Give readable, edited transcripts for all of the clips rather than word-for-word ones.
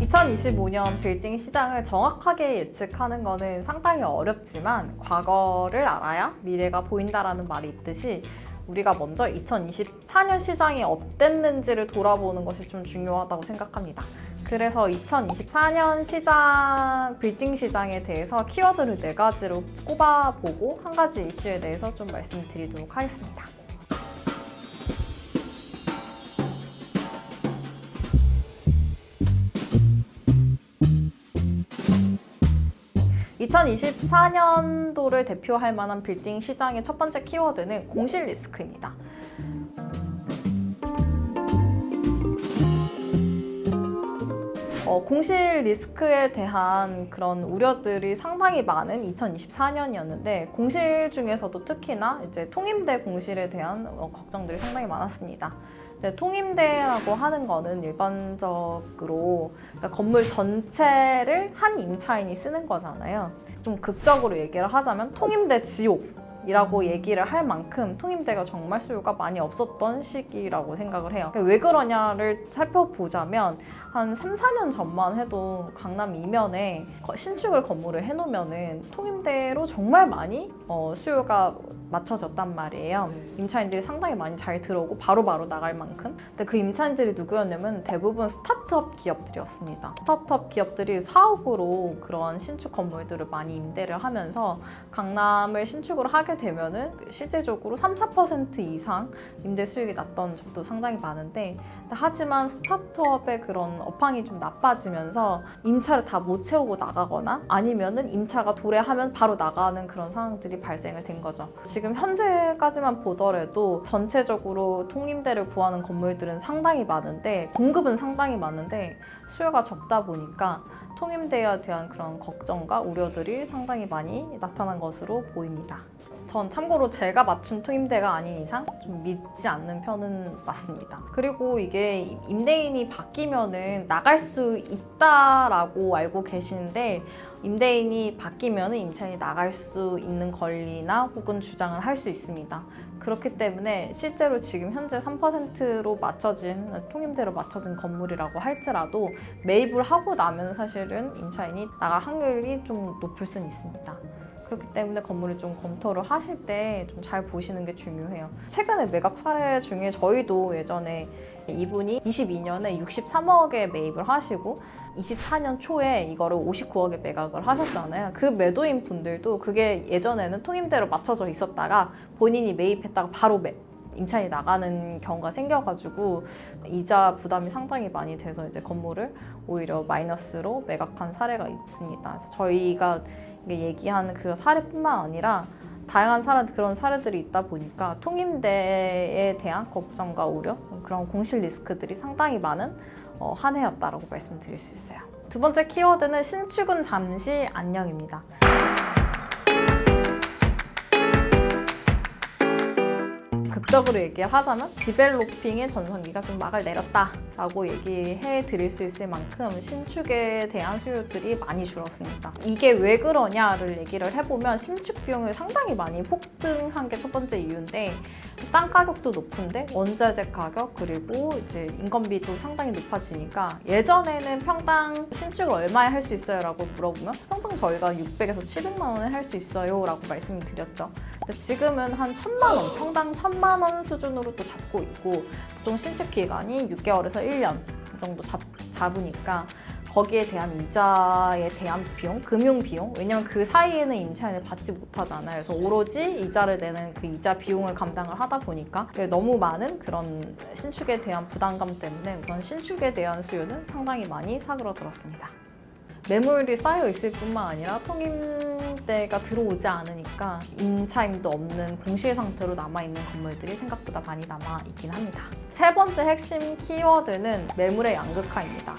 2025년 빌딩 시장을 정확하게 예측하는 것은 상당히 어렵지만 과거를 알아야 미래가 보인다라는 말이 있듯이 우리가 먼저 2024년 시장이 어땠는지를 돌아보는 것이 좀 중요하다고 생각합니다. 그래서 2024년 시장, 빌딩 시장에 대해서 키워드를 4가지로 꼽아보고 한 가지 이슈에 대해서 좀 말씀드리도록 하겠습니다. 2024년도를 대표할 만한 빌딩 시장의 첫 번째 키워드는 공실 리스크입니다. 공실 리스크에 대한 그런 우려들이 상당히 많은 2024년이었는데 공실 중에서도 특히나 이제 통임대 공실에 대한 걱정들이 상당히 많았습니다. 네, 통임대라고 하는 거는 일반적으로 그러니까 건물 전체를 한 임차인이 쓰는 거잖아요. 좀 극적으로 얘기를 하자면 통임대 지옥이라고 얘기를 할 만큼 통임대가 정말 수요가 많이 없었던 시기라고 생각을 해요. 왜 그러냐를 살펴보자면 한 3, 4년 전만 해도 강남 이면에 신축을 건물을 해놓으면은 통임대로 정말 많이 수요가 맞춰졌단 말이에요. 임차인들이 상당히 많이 잘 들어오고 바로바로 나갈 만큼. 근데 그 임차인들이 누구였냐면 대부분 스타트업 기업들이었습니다. 스타트업 기업들이 사업으로 그런 신축 건물들을 많이 임대를 하면서 강남을 신축을 하게 되면은 실제적으로 3, 4% 이상 임대 수익이 났던 적도 상당히 많은데 하지만 스타트업의 그런 업황이 좀 나빠지면서 임차를 다 못 채우고 나가거나 아니면은 임차가 도래하면 바로 나가는 그런 상황들이 발생을 된 거죠. 지금 현재까지만 보더라도 전체적으로 통임대를 구하는 건물들은 상당히 많은데 공급은 상당히 많은데 수요가 적다 보니까 통임대에 대한 그런 걱정과 우려들이 상당히 많이 나타난 것으로 보입니다. 전 참고로 제가 맞춘 통임대가 아닌 이상 좀 믿지 않는 편은 맞습니다. 그리고 이게 임대인이 바뀌면은 나갈 수 있다라고 알고 계시는데 임대인이 바뀌면은 임차인이 나갈 수 있는 권리나 혹은 주장을 할 수 있습니다. 그렇기 때문에 실제로 지금 현재 3%로 맞춰진 통임대로 맞춰진 건물이라고 할지라도 매입을 하고 나면 사실은 임차인이 나갈 확률이 좀 높을 수는 있습니다. 그렇기 때문에 건물을 좀 검토를 하실 때 좀 잘 보시는 게 중요해요. 최근에 매각 사례 중에 저희도 예전에 이분이 22년에 63억에 매입을 하시고 24년 초에 이거를 59억에 매각을 하셨잖아요. 그 매도인 분들도 그게 예전에는 통임대로 맞춰져 있었다가 본인이 매입했다가 바로 임차인이 나가는 경우가 생겨가지고 이자 부담이 상당히 많이 돼서 이제 건물을 오히려 마이너스로 매각한 사례가 있습니다. 그래서 저희가 얘기하는 그 사례뿐만 아니라 다양한 그런 사례들이 있다 보니까 통임대에 대한 걱정과 우려, 그런 공실 리스크들이 상당히 많은 한 해였다라고 말씀드릴 수 있어요. 두 번째 키워드는 신축은 잠시 안녕입니다. 극적으로 얘기를 하자면 디벨로핑의 전성기가 좀 막을 내렸다라고 얘기해 드릴 수 있을 만큼 신축에 대한 수요들이 많이 줄었습니다. 이게 왜 그러냐를 얘기를 해보면 신축 비용이 상당히 많이 폭등한 게 첫 번째 이유인데 땅 가격도 높은데 원자재 가격 그리고 이제 인건비도 상당히 높아지니까 예전에는 평당 신축을 얼마에 할 수 있어요? 라고 물어보면 평당 저희가 600에서 700만 원에 할 수 있어요 라고 말씀을 드렸죠. 근데 지금은 한 1000만 원, 평당 1000만 원 수준으로 또 잡고 있고 보통 신축 기간이 6개월에서 1년 정도 잡으니까 거기에 대한 이자에 대한 비용, 금융 비용, 왜냐면 그 사이에는 임차인을 받지 못하잖아요. 그래서 오로지 이자를 내는 그 이자 비용을 감당을 하다 보니까 너무 많은 그런 신축에 대한 부담감 때문에 우선 신축에 대한 수요는 상당히 많이 사그러들었습니다. 매물이 쌓여 있을 뿐만 아니라 통임대가 들어오지 않으니까 임차인도 없는 공실 상태로 남아있는 건물들이 생각보다 많이 남아있긴 합니다. 세 번째 핵심 키워드는 매물의 양극화입니다.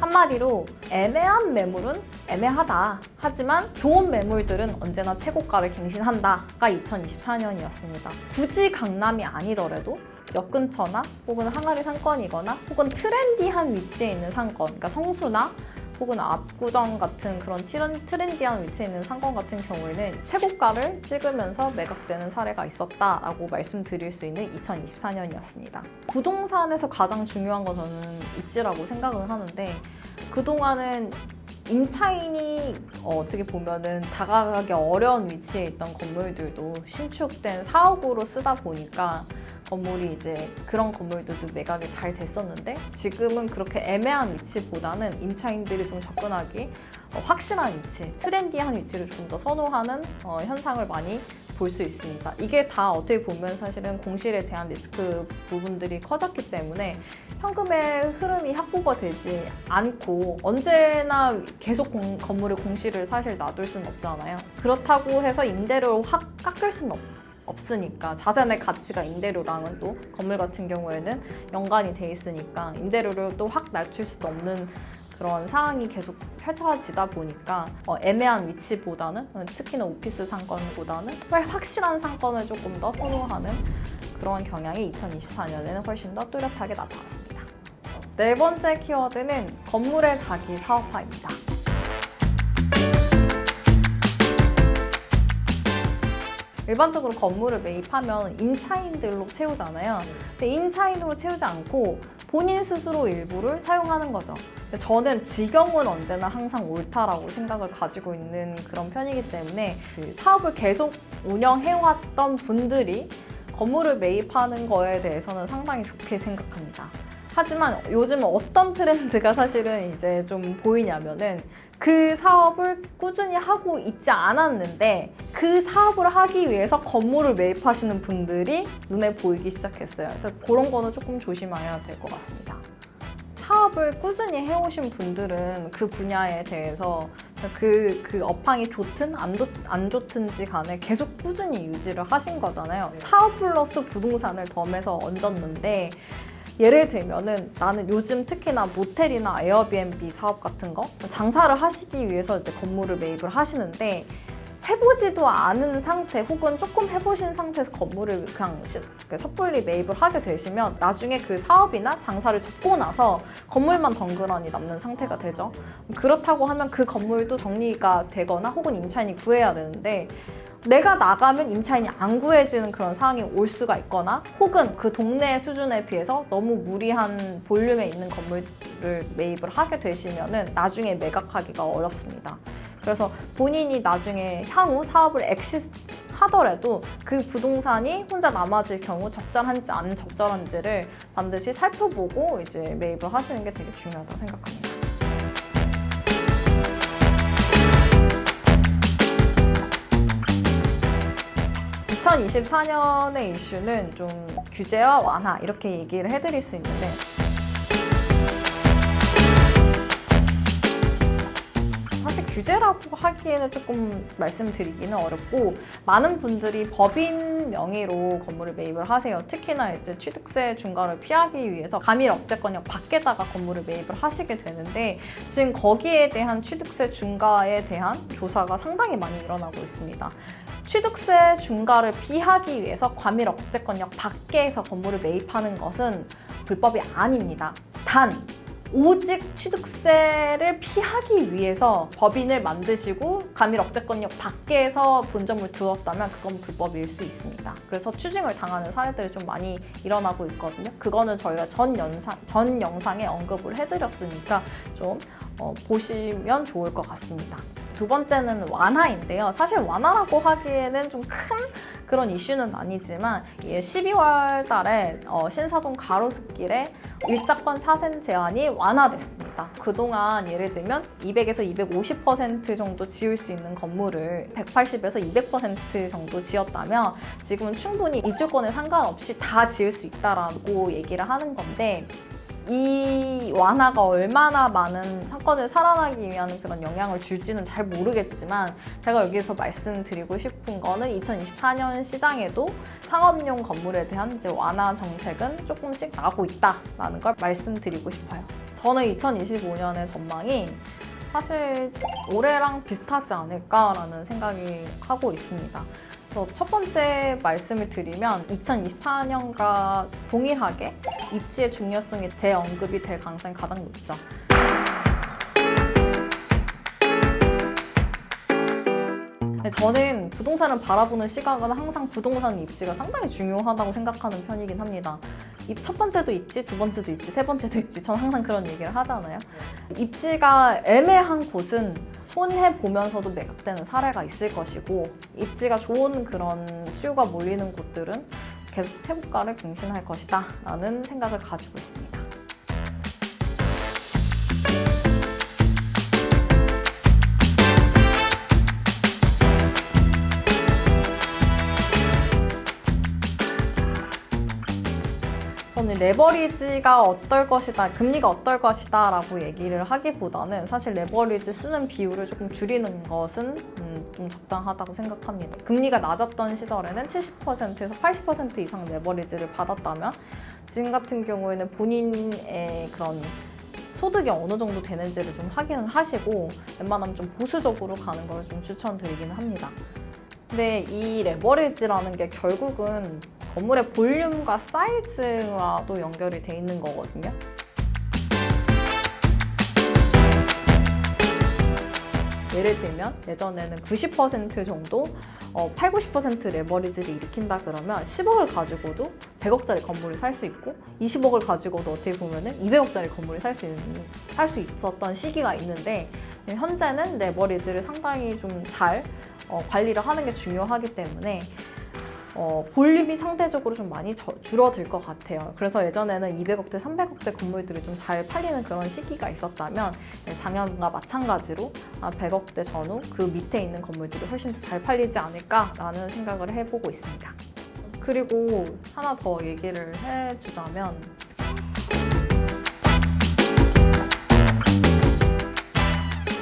한마디로 애매한 매물은 애매하다. 하지만 좋은 매물들은 언제나 최고가를 갱신한다가 2024년이었습니다. 굳이 강남이 아니더라도 역 근처나 혹은 항아리 상권이거나 혹은 트렌디한 위치에 있는 상권, 그러니까 성수나 혹은 압구정 같은 그런 트렌디한 위치에 있는 상권 같은 경우에는 최고가를 찍으면서 매각되는 사례가 있었다라고 말씀드릴 수 있는 2024년이었습니다. 부동산에서 가장 중요한 건 저는 입지라고 생각을 하는데, 그동안은 임차인이 어떻게 보면은 다가가기 어려운 위치에 있던 건물들도 신축된 사업으로 쓰다 보니까 건물이 이제 그런 건물들도 매각이 잘 됐었는데, 지금은 그렇게 애매한 위치보다는 임차인들이 좀 접근하기 확실한 위치, 트렌디한 위치를 좀 더 선호하는 현상을 많이 볼 수 있습니다. 이게 다 어떻게 보면 사실은 공실에 대한 리스크 부분들이 커졌기 때문에 현금의 흐름이 확보가 되지 않고 언제나 계속 건물의 공실을 사실 놔둘 수는 없잖아요. 그렇다고 해서 임대료를 확 깎을 수는 없으니까, 자산의 가치가 임대료랑은 또 건물 같은 경우에는 연관이 돼 있으니까 임대료를 또 확 낮출 수도 없는 그런 상황이 계속 펼쳐지다 보니까 애매한 위치보다는, 특히나 오피스 상권보다는 확실한 상권을 조금 더 선호하는 그런 경향이 2024년에는 훨씬 더 뚜렷하게 나타났습니다. 네 번째 키워드는 건물의 자기 사업화입니다. 일반적으로 건물을 매입하면 임차인들로 채우잖아요. 근데 임차인으로 채우지 않고 본인 스스로 일부를 사용하는 거죠. 저는 지경은 언제나 항상 옳다라고 생각을 가지고 있는 그런 편이기 때문에 그 사업을 계속 운영해왔던 분들이 건물을 매입하는 거에 대해서는 상당히 좋게 생각합니다. 하지만 요즘 어떤 트렌드가 사실은 이제 좀 보이냐면은, 그 사업을 꾸준히 하고 있지 않았는데 그 사업을 하기 위해서 건물을 매입하시는 분들이 눈에 보이기 시작했어요. 그래서 그런 거는 조금 조심해야 될 것 같습니다. 사업을 꾸준히 해오신 분들은 그 분야에 대해서 그 업황이 좋든 안 좋든지 간에 계속 꾸준히 유지를 하신 거잖아요. 사업 플러스 부동산을 덤에서 얹었는데, 예를 들면은 나는 요즘 특히나 모텔이나 에어비앤비 사업 같은 거 장사를 하시기 위해서 이제 건물을 매입을 하시는데, 해보지도 않은 상태 혹은 조금 해보신 상태에서 건물을 그냥 섣불리 매입을 하게 되시면 나중에 그 사업이나 장사를 접고 나서 건물만 덩그러니 남는 상태가 되죠. 그렇다고 하면 그 건물도 정리가 되거나 혹은 임차인이 구해야 되는데, 내가 나가면 임차인이 안 구해지는 그런 상황이 올 수가 있거나, 혹은 그 동네 수준에 비해서 너무 무리한 볼륨에 있는 건물을 매입을 하게 되시면은 나중에 매각하기가 어렵습니다. 그래서 본인이 나중에 향후 사업을 엑시트하더라도 그 부동산이 혼자 남아질 경우 적절한지 안 적절한지를 반드시 살펴보고 이제 매입을 하시는 게 되게 중요하다고 생각합니다. (2024년의) 이슈는 좀 규제와 완화, 이렇게 얘기를 해드릴 수 있는데, 사실 규제라고 하기에는 조금 말씀드리기는 어렵고, 많은 분들이 법인 명의로 건물을 매입을 하세요. 특히나 이제 취득세 중과를 피하기 위해서 가밀 억제권역 밖에다가 건물을 매입을 하시게 되는데, 지금 거기에 대한 취득세 중과에 대한 조사가 상당히 많이 일어나고 있습니다. 취득세 중과를 피하기 위해서 과밀 억제권역 밖에서 건물을 매입하는 것은 불법이 아닙니다. 단 오직 취득세를 피하기 위해서 법인을 만드시고 과밀 억제권역 밖에서 본점을 두었다면 그건 불법일 수 있습니다. 그래서 추징을 당하는 사례들이 좀 많이 일어나고 있거든요. 그거는 저희가 전 영상에 언급을 해드렸으니까 좀 보시면 좋을 것 같습니다. 두 번째는 완화인데요. 사실 완화라고 하기에는 좀 큰 그런 이슈는 아니지만, 12월 달에 신사동 가로수길에 일자권 사생 제한이 완화됐습니다. 그동안 예를 들면 200에서 250% 정도 지을 수 있는 건물을 180에서 200% 정도 지었다면 지금은 충분히 입주권에 상관없이 다 지을 수 있다라고 얘기를 하는 건데, 이 완화가 얼마나 많은 상권을 살아나기 위한 그런 영향을 줄지는 잘 모르겠지만, 제가 여기서 말씀드리고 싶은 거는 2024년 시장에도 상업용 건물에 대한 이제 완화 정책은 조금씩 나오고 있다라는 걸 말씀드리고 싶어요. 저는 2025년의 전망이 사실 올해랑 비슷하지 않을까라는 생각이 하고 있습니다. 그래서 첫 번째 말씀을 드리면 2024년과 동일하게 입지의 중요성이 대언급이 될 가능성이 가장 높죠. 저는 부동산을 바라보는 시각은 항상 부동산 입지가 상당히 중요하다고 생각하는 편이긴 합니다. 첫 번째도 입지, 두 번째도 입지, 세 번째도 입지. 저는 항상 그런 얘기를 하잖아요. 입지가 애매한 곳은 손해보면서도 매각되는 사례가 있을 것이고, 입지가 좋은 그런 수요가 몰리는 곳들은 계속 최고가를 갱신할 것이다 라는 생각을 가지고 있습니다. 저는 레버리지가 어떨 것이다, 금리가 어떨 것이다 라고 얘기를 하기보다는 사실 레버리지 쓰는 비율을 조금 줄이는 것은 좀 적당하다고 생각합니다. 금리가 낮았던 시절에는 70%에서 80% 이상 레버리지를 받았다면 지금 같은 경우에는 본인의 그런 소득이 어느 정도 되는지를 좀 확인을 하시고 웬만하면 좀 보수적으로 가는 걸 좀 추천드리긴 합니다. 근데 이 레버리지라는 게 결국은 건물의 볼륨과 사이즈와도 연결이 돼 있는 거거든요. 예를 들면 예전에는 90% 정도 80-90% 레버리지를 일으킨다 그러면 10억을 가지고도 100억짜리 건물을 살 수 있고 20억을 가지고도 어떻게 보면은 200억짜리 건물을 살 수 있었던 시기가 있는데, 현재는 레버리지를 상당히 좀 잘 관리를 하는 게 중요하기 때문에 볼륨이 상대적으로 좀 많이 줄어들 것 같아요. 그래서 예전에는 200억대, 300억대 건물들이 좀 잘 팔리는 그런 시기가 있었다면 작년과 마찬가지로 100억대 전후 그 밑에 있는 건물들이 훨씬 더 잘 팔리지 않을까라는 생각을 해보고 있습니다. 그리고 하나 더 얘기를 해주자면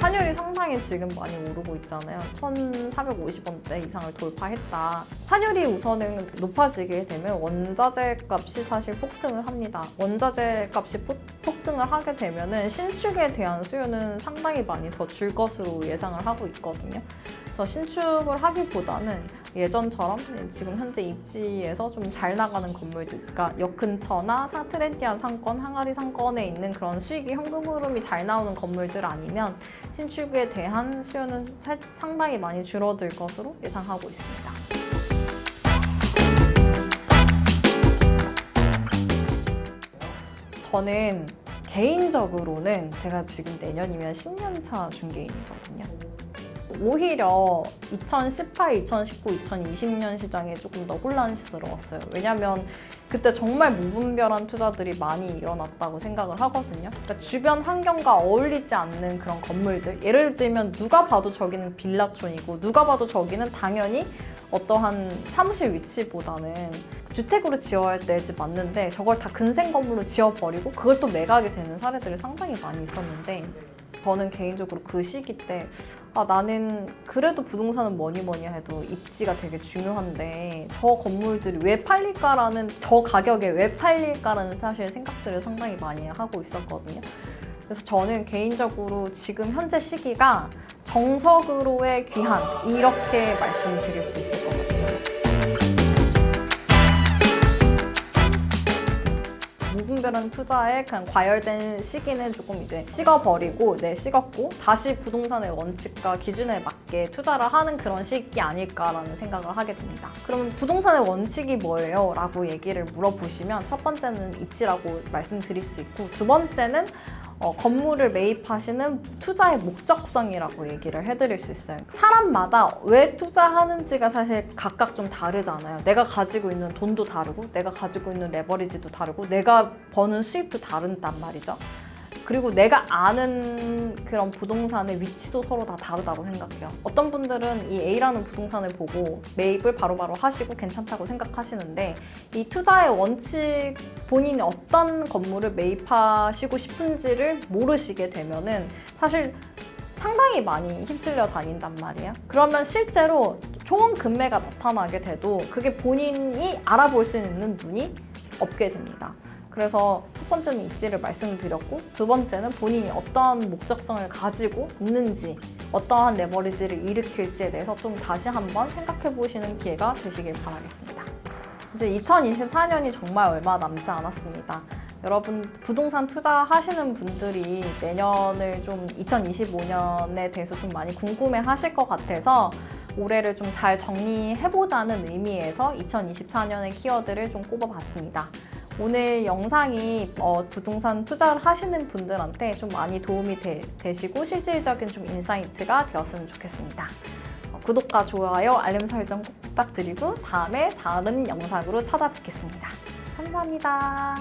환율이 상당히 지금 많이 오르고 있잖아요. 1,450원대 이상을 돌파했다. 환율이 우선은 높아지게 되면 원자재 값이 사실 폭등을 합니다. 원자재 값이 폭등을 하게 되면은 신축에 대한 수요는 상당히 많이 더 줄 것으로 예상을 하고 있거든요. 그래서 신축을 하기보다는 예전처럼 지금 현재 입지에서 좀 잘 나가는 건물들, 그러니까 역 근처나 트렌디한 상권, 항아리 상권에 있는 그런 수익이 현금 흐름이 잘 나오는 건물들 아니면 신축에 대한 수요는 상당히 많이 줄어들 것으로 예상하고 있습니다. 저는 개인적으로는 제가 지금 내년이면 10년차 중개인이거든요. 오히려 2018, 2019, 2020년 시장이 조금 더 혼란스러웠어요. 왜냐면 그때 정말 무분별한 투자들이 많이 일어났다고 생각을 하거든요. 그러니까 주변 환경과 어울리지 않는 그런 건물들, 예를 들면 누가 봐도 저기는 빌라촌이고 누가 봐도 저기는 당연히 어떠한 사무실 위치보다는 주택으로 지어야 되지 맞는데 저걸 다 근생 건물로 지어버리고 그걸 또 매각이 되는 사례들이 상당히 많이 있었는데, 저는 개인적으로 그 시기 때 나는 그래도 부동산은 뭐니 해도 입지가 되게 중요한데 저 건물들이 왜 팔릴까라는, 저 가격에 왜 팔릴까라는 사실 생각들을 상당히 많이 하고 있었거든요. 그래서 저는 개인적으로 지금 현재 시기가 정석으로의 귀한, 이렇게 말씀드릴 수 있을 것 같아요. 무분별한 투자에 그냥 과열된 시기는 조금 이제 식어버리고, 식었고 다시 부동산의 원칙과 기준에 맞게 투자를 하는 그런 시기 아닐까라는 생각을 하게 됩니다. 그러면 부동산의 원칙이 뭐예요? 라고 얘기를 물어보시면 첫 번째는 입지라고 말씀드릴 수 있고, 두 번째는 건물을 매입하시는 투자의 목적성이라고 얘기를 해드릴 수 있어요. 사람마다 왜 투자하는지가 사실 각각 좀 다르잖아요. 내가 가지고 있는 돈도 다르고 내가 가지고 있는 레버리지도 다르고 내가 버는 수입도 다른단 말이죠. 그리고 내가 아는 그런 부동산의 위치도 서로 다 다르다고 생각해요. 어떤 분들은 이 A라는 부동산을 보고 매입을 바로바로 하시고 괜찮다고 생각하시는데, 이 투자의 원칙, 본인이 어떤 건물을 매입하시고 싶은지를 모르시게 되면은 사실 상당히 많이 휩쓸려 다닌단 말이에요. 그러면 실제로 좋은 금매가 나타나게 돼도 그게 본인이 알아볼 수 있는 눈이 없게 됩니다. 그래서 첫 번째는 입지를 말씀드렸고, 두 번째는 본인이 어떠한 목적성을 가지고 있는지, 어떠한 레버리지를 일으킬지에 대해서 좀 다시 한번 생각해 보시는 기회가 되시길 바라겠습니다. 이제 2024년이 정말 얼마 남지 않았습니다. 여러분, 부동산 투자하시는 분들이 내년을 좀 2025년에 대해서 좀 많이 궁금해 하실 것 같아서 올해를 좀 잘 정리해보자는 의미에서 2024년의 키워드를 좀 꼽아봤습니다. 오늘 영상이 부동산 투자를 하시는 분들한테 좀 많이 도움이 되시고 실질적인 좀 인사이트가 되었으면 좋겠습니다. 구독과 좋아요, 알림 설정 꼭 부탁드리고 다음에 다른 영상으로 찾아뵙겠습니다. 감사합니다.